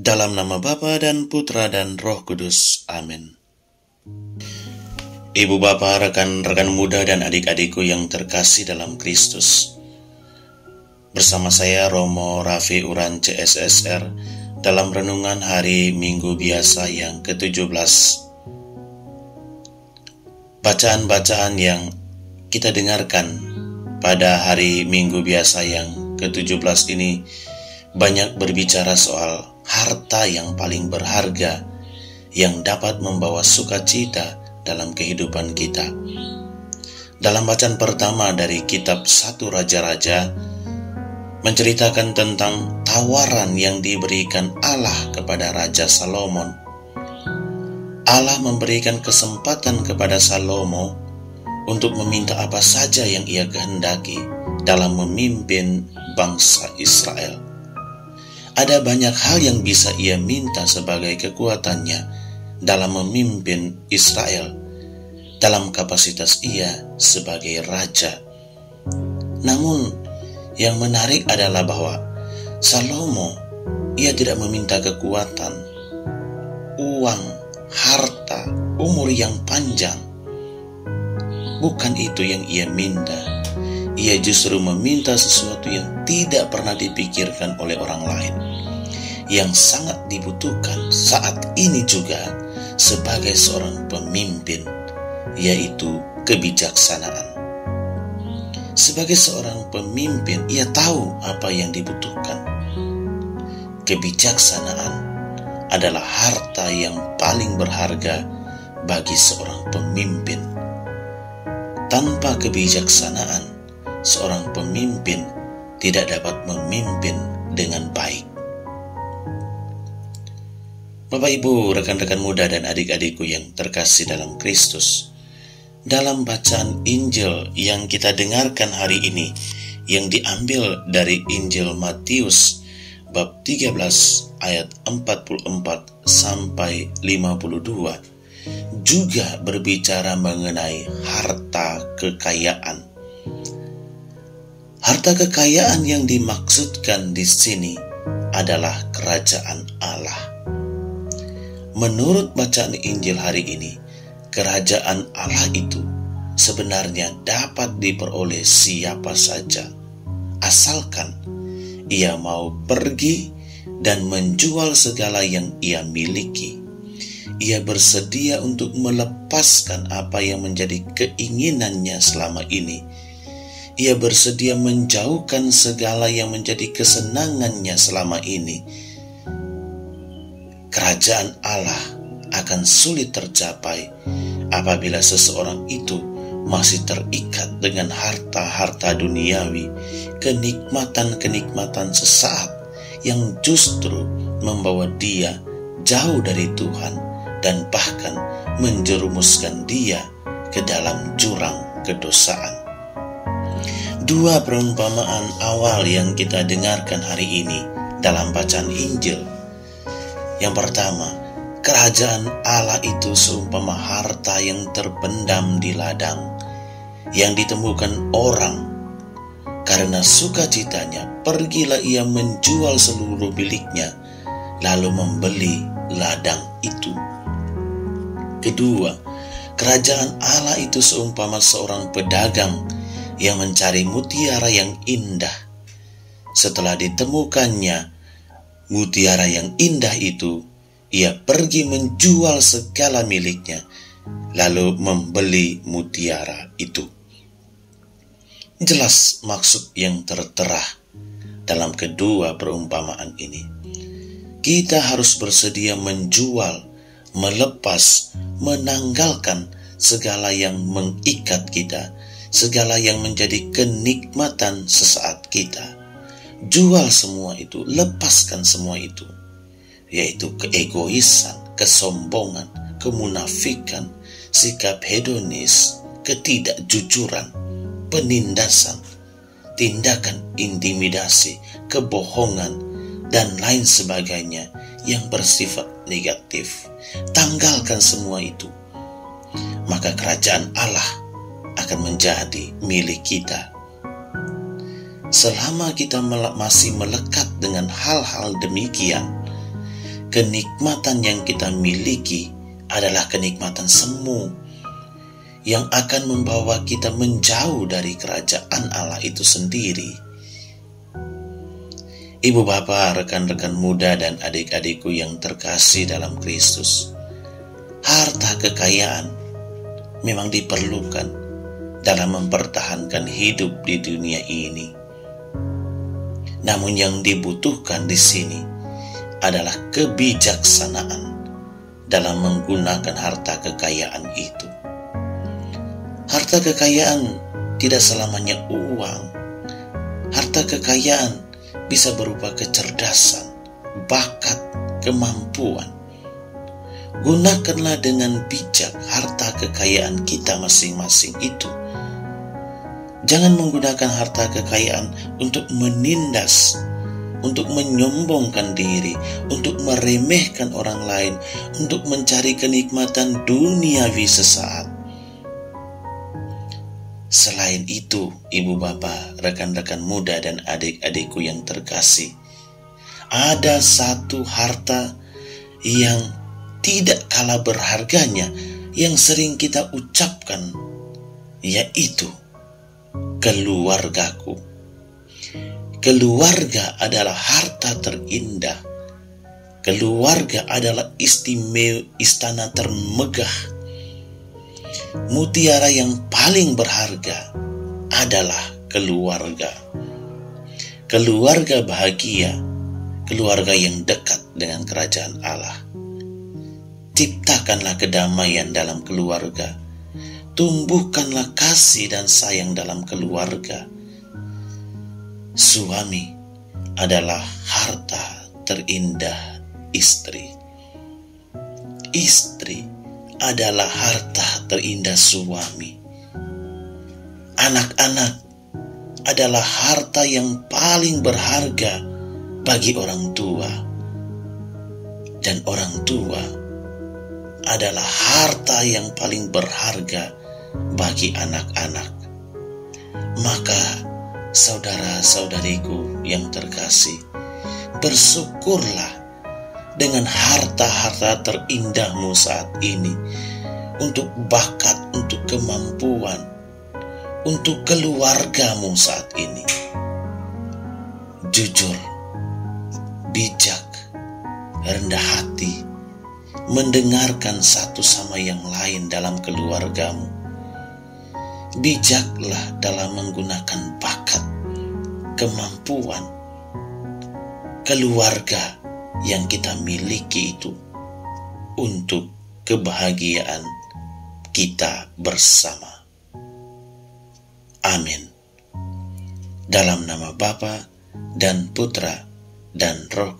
Dalam nama Bapa dan Putra dan Roh Kudus. Amin. Ibu bapa, rekan-rekan muda dan adik-adikku yang terkasih dalam Kristus. Bersama saya Romo Raffi Uran CSSR dalam renungan hari Minggu Biasa yang ke-17. Bacaan-bacaan yang kita dengarkan pada hari Minggu Biasa yang ke-17 ini banyak berbicara soal harta yang paling berharga yang dapat membawa sukacita dalam kehidupan kita. Dalam bacaan pertama dari kitab 1 Raja-Raja menceritakan tentang tawaran yang diberikan Allah kepada Raja Salomon. Allah memberikan kesempatan kepada Salomo untuk meminta apa saja yang ia kehendaki dalam memimpin bangsa Israel. Ada banyak hal yang bisa ia minta sebagai kekuatannya dalam memimpin Israel dalam kapasitas ia sebagai raja. Namun yang menarik adalah bahwa Salomo ia tidak meminta kekuatan, uang, harta, umur yang panjang. Bukan itu yang ia minta. Ia justru meminta sesuatu yang tidak pernah dipikirkan oleh orang lain, yang sangat dibutuhkan saat ini juga sebagai seorang pemimpin, yaitu kebijaksanaan. Sebagai seorang pemimpin, ia tahu apa yang dibutuhkan. Kebijaksanaan adalah harta yang paling berharga bagi seorang pemimpin. Tanpa kebijaksanaan, seorang pemimpin tidak dapat memimpin dengan baik. Bapak, Ibu, rekan-rekan muda dan adik-adikku yang terkasih dalam Kristus, dalam bacaan Injil yang kita dengarkan hari ini, yang diambil dari Injil Matius bab 13 ayat 44 sampai 52, juga berbicara mengenai harta kekayaan. Harta kekayaan yang dimaksudkan di sini adalah kerajaan Allah. Menurut bacaan Injil hari ini, kerajaan Allah itu sebenarnya dapat diperoleh siapa saja, asalkan ia mau pergi dan menjual segala yang ia miliki. Ia bersedia untuk melepaskan apa yang menjadi keinginannya selama ini. Ia bersedia menjauhkan segala yang menjadi kesenangannya selama ini. Kerajaan Allah akan sulit tercapai apabila seseorang itu masih terikat dengan harta-harta duniawi, kenikmatan-kenikmatan sesaat yang justru membawa dia jauh dari Tuhan dan bahkan menjerumuskan dia ke dalam jurang kedosaan. Dua perumpamaan awal yang kita dengarkan hari ini dalam bacaan Injil. Yang pertama, kerajaan Allah itu seumpama harta yang terpendam di ladang, yang ditemukan orang. Karena sukacitanya, pergilah ia menjual seluruh miliknya, lalu membeli ladang itu. Kedua, kerajaan Allah itu seumpama seorang pedagang yang mencari mutiara yang indah. Setelah ditemukannya mutiara yang indah itu, ia pergi menjual segala miliknya, lalu membeli mutiara itu. Jelas maksud yang tertera dalam kedua perumpamaan ini. Kita harus bersedia menjual, melepas, menanggalkan segala yang mengikat kita, segala yang menjadi kenikmatan sesaat kita. Jual semua itu, lepaskan semua itu, yaitu keegoisan, kesombongan, kemunafikan, sikap hedonis, ketidakjujuran, penindasan, tindakan intimidasi, kebohongan, dan lain sebagainya yang bersifat negatif. Tanggalkan semua itu. Maka kerajaan Allah akan menjadi milik kita. Selama kita masih melekat dengan hal-hal demikian, kenikmatan yang kita miliki adalah kenikmatan semu yang akan membawa kita menjauh dari kerajaan Allah itu sendiri. Ibu bapak, rekan-rekan muda dan adik-adikku yang terkasih dalam Kristus, harta kekayaan memang diperlukan dalam mempertahankan hidup di dunia ini. Namun yang dibutuhkan di sini adalah kebijaksanaan dalam menggunakan harta kekayaan itu. Harta kekayaan tidak selamanya uang. Harta kekayaan bisa berupa kecerdasan, bakat, kemampuan. Gunakanlah dengan bijak harta kekayaan kita masing-masing itu. Jangan menggunakan harta kekayaan untuk menindas, untuk menyombongkan diri, untuk meremehkan orang lain, untuk mencari kenikmatan duniawi sesaat. Selain itu, ibu bapak, rekan-rekan muda dan adik-adikku yang terkasih, ada satu harta yang tidak kalah berharganya yang sering kita ucapkan, yaitu keluargaku. Keluarga adalah harta terindah. Keluarga adalah istana termegah. Mutiara yang paling berharga adalah keluarga. Keluarga bahagia, keluarga yang dekat dengan kerajaan Allah. Ciptakanlah kedamaian dalam keluarga. Tumbuhkanlah kasih dan sayang dalam keluarga. Suami adalah harta terindah istri. Istri adalah harta terindah suami. Anak-anak adalah harta yang paling berharga bagi orang tua. Dan orang tua adalah harta yang paling berharga bagi anak-anak. Maka saudara-saudariku yang terkasih, bersyukurlah dengan harta-harta terindahmu saat ini, untuk bakat, untuk kemampuan, untuk keluargamu saat ini. Jujur, bijak, rendah hati, mendengarkan satu sama yang lain dalam keluargamu. Bijaklah dalam menggunakan bakat, kemampuan, keluarga yang kita miliki itu untuk kebahagiaan kita bersama. Amin. Dalam nama Bapa dan Putra dan Roh